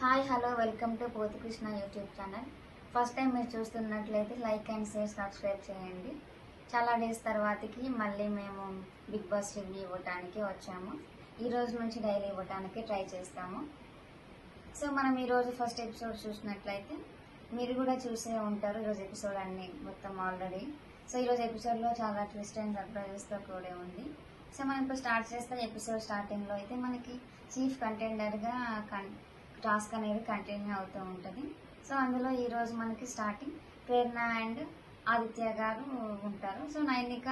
Hi hello welcome to Pothukrishna YouTube channel. First time మీరు చూస్తున్నట్లయితే like and share subscribe చేయండి. చాలా డేస్ తర్వాతకి మళ్ళీ మేము బిగ్ బాస్ రివ్యూ ఇవ్వడానికి వచ్చాము. ఈ రోజు నుంచి డైలీ ఇవ్వడానికి ట్రై చేస్తాము. సో మనం ఈరోజు ఫస్ట్ ఎపిసోడ్ చూసినట్లయితే మీరు కూడా చూసే ఉంటారు ఈరోజు ఎపిసోడ్ అన్ని మొత్తం ఆల్రెడీ. సో ఈరోజు ఎపిసోడ్లో చాలా ట్విస్ట్ అండ్ సర్ప్రైజెస్తో కూడా ఉంది. సో మనం ఇప్పుడు స్టార్ట్ చేస్తే ఎపిసోడ్ స్టార్టింగ్లో అయితే మనకి చీఫ్ కంటెండర్గా టాస్క్ అనేది కంటిన్యూ అవుతూ ఉంటుంది. సో అందులో ఈరోజు మనకి స్టార్టింగ్ ప్రేరణ అండ్ ఆదిత్య గారు ఉంటారు. సో నైనిక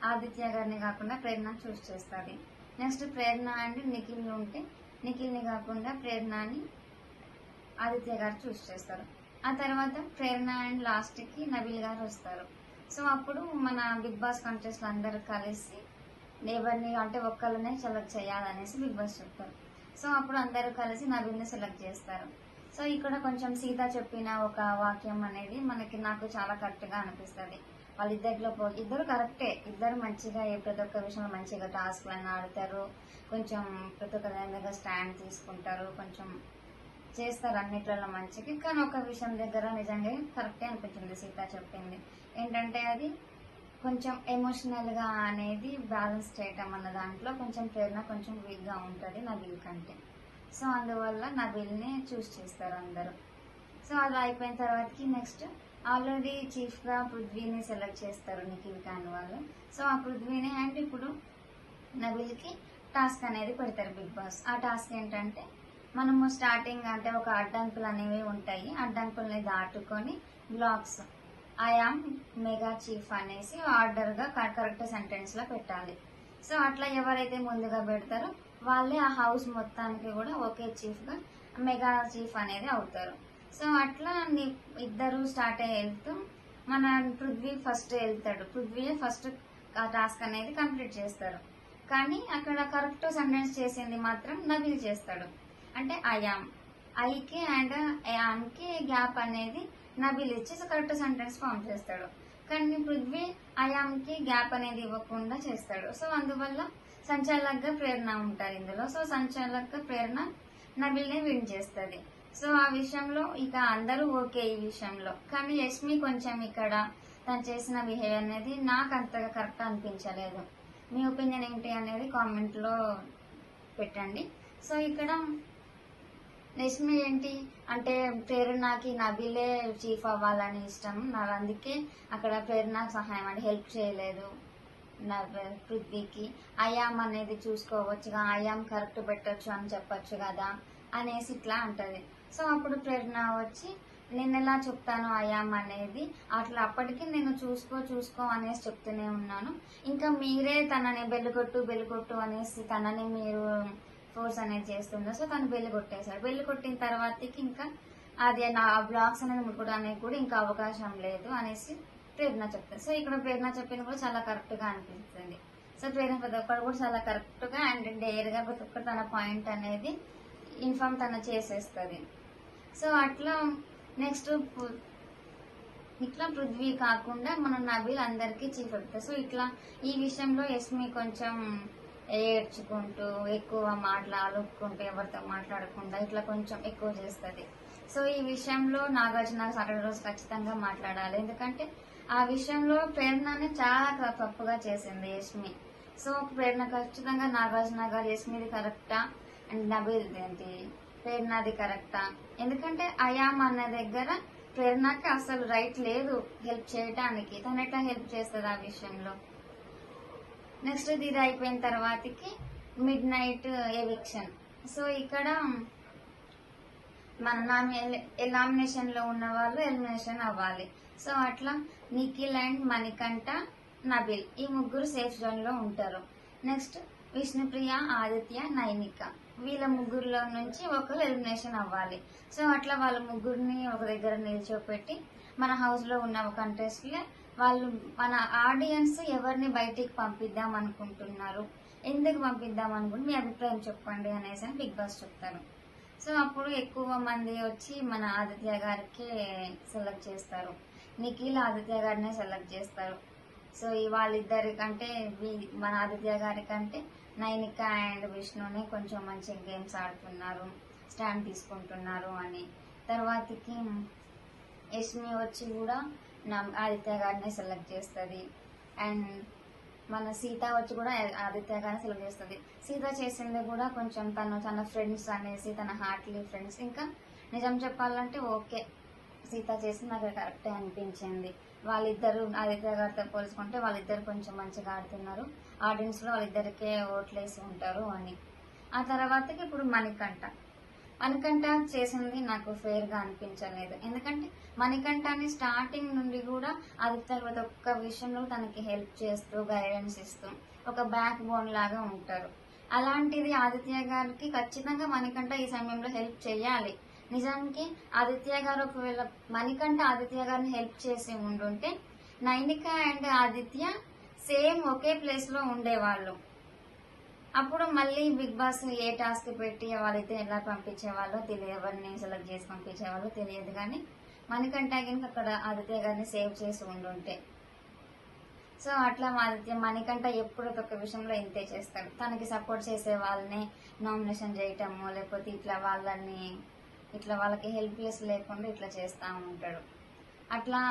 ఆదిత్య గారిని కాకుండా ప్రేరణ చూస్ చేస్తుంది. నెక్స్ట్ ప్రేరణ అండ్ నిఖిల్ ఉంటే నిఖిల్ని కాకుండా ప్రేరణని ఆదిత్య గారు చూస్ చేస్తారు. ఆ తర్వాత ప్రేరణ అండ్ లాస్ట్కి నబీల్ గారు వస్తారు. సో అప్పుడు మన బిగ్ బాస్ కంటెస్ట్లు అందరూ కలిసి ఎవరిని అంటే ఒక్కళ్ళనే సెలెక్ట్ చేయాలనేసి బిగ్ బాస్ చెప్తారు. సో అప్పుడు అందరూ కలిసి నబీల్ని సెలెక్ట్ చేస్తారు. సో ఇక్కడ కొంచెం సీత చెప్పిన ఒక వాక్యం అనేది నాకు చాలా కరెక్ట్గా అనిపిస్తుంది. వాళ్ళిద్దరిలో ఇద్దరు కరెక్టే, ఇద్దరు మంచిగా ప్రతి ఒక్క విషయంలో మంచిగా టాస్క్లను ఆడతారు, కొంచెం ప్రతి ఒక్క దగ్గర స్టాండ్ తీసుకుంటారు, కొంచెం చేస్తారు అన్నిట్లలో మంచిగా. కానీ ఒక విషయం దగ్గర నిజంగా కరెక్టే అనిపించింది సీత చెప్పింది. ఏంటంటే అది కొంచెం ఎమోషనల్గా అనేది బ్యాలెన్స్ చేయటం అన్న దాంట్లో కొంచెం ప్రేరణ కొంచెం వీక్గా ఉంటుంది నబీల్ కంటే. సో అందువల్ల నబీల్ని చూస్ చేస్తారు అందరూ. సో అది అయిపోయిన తర్వాతకి నెక్స్ట్ ఆల్రెడీ చీఫ్గా పృథ్వీని సెలెక్ట్ చేస్తారు నిఖిల్ ఖాన్ వాళ్ళు. సో ఆ పృథ్వీని అండ్ ఇప్పుడు నబీల్కి టాస్క్ అనేది పెడతారు బిగ్ బాస్. ఆ టాస్క్ ఏంటంటే మనము స్టార్టింగ్ అంటే ఒక అడ్డంకులు అనేవి ఉంటాయి, అడ్డంకుల్ని దాటుకొని బ్లాక్స్ ఐఆమ్ మెగా చీఫ్ అనేసి ఆర్డర్గా కరెక్ట్ సెంటెన్స్లో పెట్టాలి. సో అట్లా ఎవరైతే ముందుగా పెడతారో వాళ్ళే ఆ హౌస్ మొత్తానికి కూడా ఒకే చీఫ్గా మెగా చీఫ్ అనేది అవుతారు. సో అట్లా ఇద్దరు స్టార్ట్ అయ్యి వెళ్తూ మన పృథ్వీ ఫస్ట్ వెళ్తాడు. పృథ్వీయే ఫస్ట్ ఆ టాస్క్ అనేది కంప్లీట్ చేస్తారు. కానీ అక్కడ కరెక్ట్ సెంటెన్స్ చేసింది మాత్రం నబీల్ చేస్తాడు. అంటే ఐఆమ్ ఐకి అండ్ యామ్కి గ్యాప్ అనేది నబీల్ ఇచ్చి కరెక్ట్ సెంటెన్స్ ఫామ్ చేస్తాడు. కానీ పృథ్వీ ఐఆమ్కి గ్యాప్ అనేది ఇవ్వకుండా చేస్తాడు. సో అందువల్ల సంచాలక్గా ప్రేరణ ఉంటారు ఇందులో. సో సంచాలక్గా ప్రేరణ నబీల్ని విన్ చేస్తుంది. సో ఆ విషయంలో ఇక అందరూ ఓకే ఈ విషయంలో. కానీ యష్మి కొంచెం ఇక్కడ తను చేసిన బిహేవియర్ అనేది నాకు అంతగా కరెక్ట్ అనిపించలేదు. మీ ఒపీనియన్ ఏంటి అనేది కామెంట్లో పెట్టండి. సో ఇక్కడ యష్మి ఏంటి అంటే ప్రేరణకి నబీలే చీఫ్ అవ్వాలని ఇష్టం, నాకు అందుకే అక్కడ ప్రేరణకు సహాయం అంటే హెల్ప్ చేయలేదు పృథ్వీకి. ఐఆమ్ అనేది చూసుకోవచ్చుగా, ఐఆమ్ కరెక్ట్ పెట్టచ్చు అని చెప్పొచ్చు కదా అనేసి ఇట్లా అంటది. సో అప్పుడు ప్రేరణ వచ్చి నేను ఎలా చెప్తాను ఐఆమ్ అనేది, అట్లా అప్పటికి నేను చూసుకో అనేసి చెప్తూనే ఉన్నాను. ఇంకా మీరే తనని బెల్లుకొట్టు అనేసి తనని మీరు ఫోర్స్ అనేది చేస్తుందో. సో తను బెల్లి కొట్టేశాడు. బెల్లి కొట్టిన తర్వాతకి ఇంకా అది నా బ్లాగ్స్ అనేది ముట్టుకోవడానికి కూడా ఇంకా అవకాశం లేదు అనేసి ప్రేరణ చెప్తాను. సో ఇక్కడ ప్రేరణ చెప్పింది కూడా చాలా కరెక్ట్గా అనిపిస్తుంది. సో ప్రేరణ ప్రతి ఒక్కరు కూడా చాలా కరెక్ట్గా అండ్ డేర్గా ప్రతి ఒక్కరు తన పాయింట్ అనేది ఇన్ఫార్మ్ తన చేసేస్తుంది. సో అట్లా నెక్స్ట్ ఇట్లా పృథ్వీ కాకుండా మనం నబీల్ అందరికీ చీఫ్ అవుతుంది. సో ఇట్లా ఈ విషయంలో యష్మి కొంచెం ఏడ్చుకుంటూ ఎక్కువ అలుక్కుంటూ ఎవరితో మాట్లాడకుండా ఇట్లా కొంచెం ఎక్కువ చేస్తుంది. సో ఈ విషయంలో నాగార్జున సాటర్డే రోజు ఖచ్చితంగా మాట్లాడాలి. ఎందుకంటే ఆ విషయంలో ప్రేరణని చాలా తప్పుగా చేసింది యష్మి. సో ప్రేరణ ఖచ్చితంగా నాగార్జున గారు యష్మిది కరెక్టా అండ్ నబీల్ ఏంటి ప్రేరణది కరెక్టా, ఎందుకంటే ఐఆమ్ అన్న దగ్గర ప్రేరణకి అసలు రైట్ లేదు హెల్ప్ చేయడానికి. తను ఎట్లా హెల్ప్ చేస్తుంది ఆ విషయంలో. నెక్స్ట్ ఇది అయిపోయిన తర్వాతకి మిడ్ నైట్ ఎవిక్షన్. సో ఇక్కడ మన నామినేషన్ లో ఉన్న వాళ్ళు ఎలిమినేషన్ అవ్వాలి. సో అట్లా నిఖిల్ అండ్ మణికంఠ నబీల్ ఈ ముగ్గురు సేఫ్ జోన్ లో ఉంటారు. నెక్స్ట్ విష్ణుప్రియ ఆదిత్య నైనిక వీళ్ళ ముగ్గురులో నుంచి ఒకరు ఎలిమినేషన్ అవ్వాలి. సో అట్లా వాళ్ళ ముగ్గురిని ఒక దగ్గర నిల్చోపెట్టి మన హౌస్ లో ఉన్న కంటెస్ట్లే వాళ్ళు మన ఆడియన్స్ ఎవరిని బయటికి పంపిద్దాం అనుకుంటున్నారు, ఎందుకు పంపిద్దాం అనుకుంటే మీ అభిప్రాయం చెప్పండి అనేసి బిగ్ బాస్ చెప్తారు. సో అప్పుడు ఎక్కువ మంది వచ్చి మన ఆదిత్య గారికి సెలెక్ట్ చేస్తారు. నిఖిల్ ఆదిత్య గారినే సెలెక్ట్ చేస్తారు. సో వాళ్ళిద్దరి కంటే మన ఆదిత్య గారి కంటే నైనిక అండ్ విష్ణుని కొంచెం మంచి గేమ్స్ ఆడుతున్నారు, స్టాండ్ తీసుకుంటున్నారు అని. తర్వాతకి యష్మి వచ్చి కూడా ఆదిత్య గారిని సెలెక్ట్ చేస్తుంది. అండ్ మన సీత వచ్చి కూడా ఆదిత్య గారిని సెలెక్ట్ చేస్తుంది. సీత చేసింది కూడా కొంచెం తన ఫ్రెండ్స్ అనేసి, తన హార్ట్లీ ఫ్రెండ్స్. ఇంకా నిజం చెప్పాలంటే ఓకే, సీత చేసింది నాకు కరెక్టే అనిపించింది. వాళ్ళిద్దరు ఆదిత్య గారితో పోల్చుకుంటే వాళ్ళిద్దరు కొంచెం మంచిగా ఆడుతున్నారు, ఆడియన్స్ లో వాళ్ళిద్దరికే ఓట్లేసి ఉంటారు అని. ఆ తర్వాతకి ఇప్పుడు మణికంఠ చేసింది నాకు ఫెయిర్ గా అనిపించలేదు. ఎందుకంటే మణికంఠని స్టార్టింగ్ నుండి కూడా ఆదిత్య ప్రతి ఒక్క విషయంలో తనకి హెల్ప్ చేస్తూ గైడెన్స్ ఇస్తూ ఒక బ్యాక్ బోన్ లాగా ఉంటారు. అలాంటిది ఆదిత్య గారికి ఖచ్చితంగా మణికంఠ ఈ సమయంలో హెల్ప్ చేయాలి. నిజానికి ఆదిత్య గారు ఒకవేళ మణికంఠ ఆదిత్య గారిని హెల్ప్ చేసి ఉండుంటే Nainika and Aditya same okay place లో ఉండేవాళ్ళు. అప్పుడు మళ్ళీ బిగ్ బాస్ ఏ టాస్క్ పెట్టి వాళ్ళైతే ఎలా పంపించేవాళ్ళో తెలియదు, ఎవరిని సెలెక్ట్ చేసి పంపించేవాళ్ళో తెలియదు. కానీ మణికంఠ కనుక అక్కడ ఆదిత్య గారిని సేవ్ చేసి ఉండుంటే. సో అట్లా మణికంఠ ఎప్పుడు ఒక విషయంలో ఇంతే చేస్తాడు. తనకి సపోర్ట్ చేసే వాళ్ళని నామినేషన్ చేయటము, లేకపోతే ఇట్లా వాళ్ళకి హెల్ప్లెస్ లేకుండా ఇట్లా చేస్తూ ఉంటాడు. అట్లా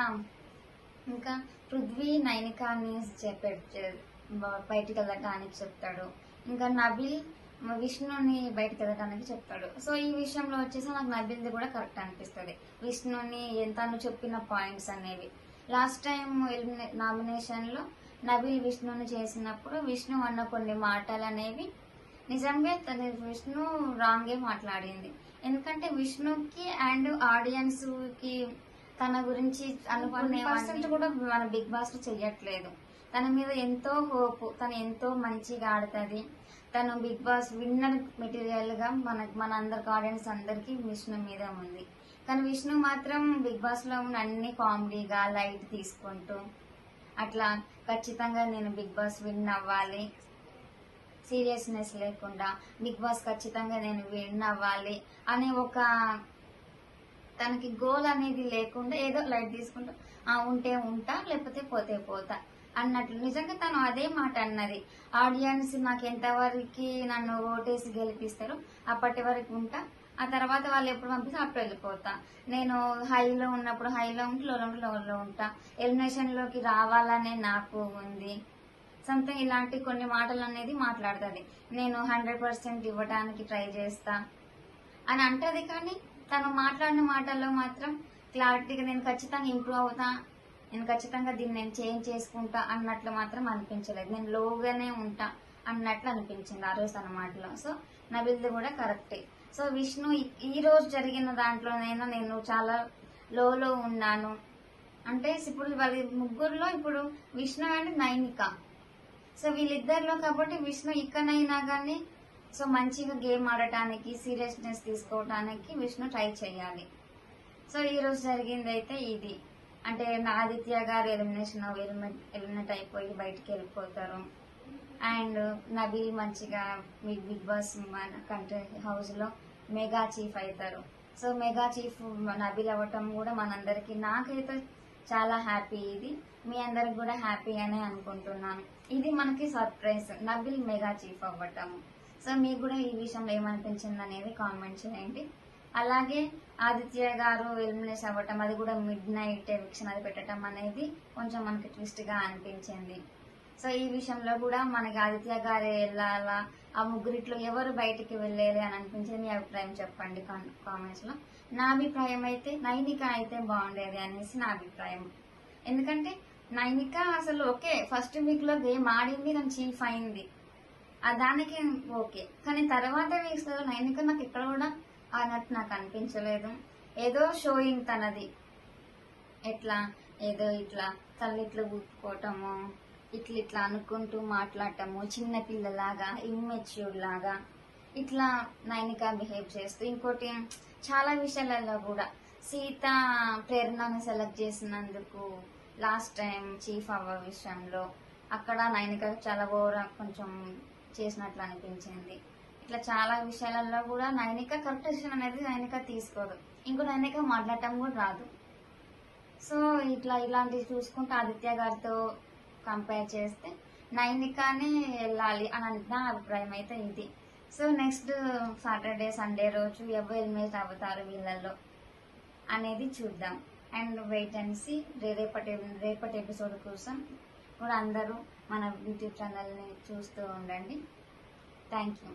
ఇంకా పృథ్వీ నైనికాని బయటికి వెళ్ళటానికి చెప్తాడు. ఇంకా నబిల్ విష్ణుని బయటకు వెళ్ళడానికి చెప్తాడు. సో ఈ విషయంలో వచ్చేసి నాకు నబిల్ది కూడా కరెక్ట్ అనిపిస్తుంది. విష్ణుని తను చెప్పిన పాయింట్స్ అనేవి లాస్ట్ టైం నామినేషన్ లో నబిల్ విష్ణుని చేసినప్పుడు విష్ణు అన్న కొన్ని మాటలు అనేవి నిజంగా విష్ణు రాంగే మాట్లాడింది. ఎందుకంటే విష్ణుకి అండ్ ఆడియన్స్ కి తన గురించి అనుకునే కూడా మన బిగ్ బాస్ లో చెయ్యట్లేదు. తన మీద ఎంతో హోప్, తను ఎంతో మంచిగా ఆడుతుంది. తను బిగ్ బాస్ విన్నర్ మెటీరియల్ గా మన అందరికి ఆడియన్స్ అందరికి విష్ణు మీద ఉంది. కానీ విష్ణు మాత్రం బిగ్ బాస్ లో ఉన్న అన్ని కామెడీగా లైట్ తీసుకుంటూ అట్లా ఖచ్చితంగా నేను బిగ్ బాస్ విన్ అవ్వాలి, సీరియస్నెస్ లేకుండా బిగ్ బాస్ ఖచ్చితంగా నేను విన్ అవ్వాలి అనే ఒక తనకి గోల్ అనేది లేకుండా ఏదో లైట్ తీసుకుంటూ ఉంటే ఉంటా లేకపోతే పోతే పోతా అన్నట్లు. నిజంగా తను అదే మాట అన్నది. ఆడియన్స్ నాకు ఎంతవరకు నన్ను ఓటేసి గెలిపిస్తారు అప్పటి వరకు ఉంటా, ఆ తర్వాత వాళ్ళు ఎప్పుడు పంపిస్తే అప్పుడు వెళ్ళిపోతా. నేను హైలో ఉన్నప్పుడు హైలో ఉంటే లోలో ఉంటా, ఎలిమినేషన్ లోకి రావాలనే నాకు ఉంది. సంథింగ్ ఇలాంటి కొన్ని మాటలు అనేది మాట్లాడుతుంది. నేను 100% ఇవ్వడానికి ట్రై చేస్తా అని అంటది. కానీ తను మాట్లాడిన మాటల్లో మాత్రం క్లారిటీగా నేను ఖచ్చితంగా ఇంప్రూవ్ అవుతా, నేను ఖచ్చితంగా దీన్ని నేను చేంజ్ చేసుకుంటా అన్నట్లు మాత్రం అనిపించలేదు. నేను లోగానే ఉంటా అన్నట్లు అనిపించింది ఆ రోజు తన మాటలో. సో నబిల్ది కూడా కరెక్టే. సో విష్ణు ఈ రోజు జరిగిన దాంట్లోనైనా నేను చాలా లోలో ఉన్నాను అంటే ఇప్పుడు వాళ్ళ ముగ్గురులో ఇప్పుడు విష్ణు అండ్ నైనిక, సో వీళ్ళిద్దరిలో కాబట్టి విష్ణు ఇక్కడైనా కానీ సో మంచిగా గేమ్ ఆడటానికి సీరియస్నెస్ తీసుకోవటానికి విష్ణు ట్రై చేయాలి. సో ఈ రోజు జరిగింది అయితే ఇది. అంటే ఆదిత్య గారు ఎలిమినేట్ అయిపోయి బయటికి వెళ్ళిపోతారు. అండ్ నబీల్ మంచిగా బిగ్ బాస్ కంట్రీ హౌస్ లో మెగా చీఫ్ అవుతారు. సో మెగా చీఫ్ నబీల్ అవ్వటం కూడా మనందరికి, నాకైతే చాలా హ్యాపీ. ఇది మీ అందరికి కూడా హ్యాపీ అనే అనుకుంటున్నాను. ఇది మనకి సర్ప్రైజ్, నబీల్ మెగా చీఫ్ అవ్వటము. సో మీకు కూడా ఈ విషయంలో ఏమనిపించింది అనేది కామెంట్ చేయండి. అలాగే ఆదిత్య గారు ఎలిమినేట్ అవ్వటం, అది కూడా మిడ్ నైట్ ఎవిక్షన్ అది పెట్టడం అనేది కొంచెం మనకి ట్విస్ట్ గా అనిపించింది. సో ఈ విషయంలో కూడా మనకి ఆదిత్య గారు వెళ్ళాలా, ఆ ముగ్గురిట్లో ఎవరు బయటికి వెళ్ళేది అని అనిపించింది. మీ అభిప్రాయం చెప్పండి కామెంట్స్ లో. నా అభిప్రాయం అయితే నైనిక అయితే బాగుండేది అనేసి నా అభిప్రాయం. ఎందుకంటే నైనిక అసలు ఓకే ఫస్ట్ వీక్ లో గేమ్ ఆడింది, తను చీఫ్ అయింది, దానికి ఓకే. కానీ తర్వాత వీక్స్ లో నైనిక నాకు ఇక్కడ కూడా అన్నట్టు నాకు అనిపించలేదు. ఏదో షోయింగ్ తనది, ఎట్లా ఏదో ఇట్లా తల్లిట్లు గుర్తుకోవటము, ఇట్లా అనుకుంటూ మాట్లాడటము, చిన్న పిల్లలాగా ఇమ్మెచ్యూర్డ్ లాగా ఇట్లా నైనిక బిహేవ్ చేస్తూ. ఇంకోటి చాలా విషయాలలో కూడా సీత ప్రేరణని సెలెక్ట్ చేసినందుకు లాస్ట్ టైం చీఫ్ అవ్వ విషయంలో అక్కడ నైనిక చాలా కొంచెం చేసినట్లు అనిపించింది. ఇట్లా చాలా విషయాలలో కూడా నైనిక కరెక్ట్ డిసిషన్ అనేది నైనిక తీసుకోదు. ఇంకో నైనిక మాట్లాడటం కూడా రాదు. సో ఇలాంటివి చూసుకుంటే ఆదిత్య గారితో కంపేర్ చేస్తే నైనికానే వెళ్ళాలి అని నా అభిప్రాయం అయితే ఇది. సో నెక్స్ట్ సాటర్డే సండే రోజు ఎవరు ఎలిమినేట్ అవుతారు వీళ్ళల్లో అనేది చూద్దాం. And wait and see. రేపటి ఎపిసోడ్ కోసం కూడా అందరూ మన యూట్యూబ్ ఛానల్ని చూస్తూ ఉండండి. Thank you.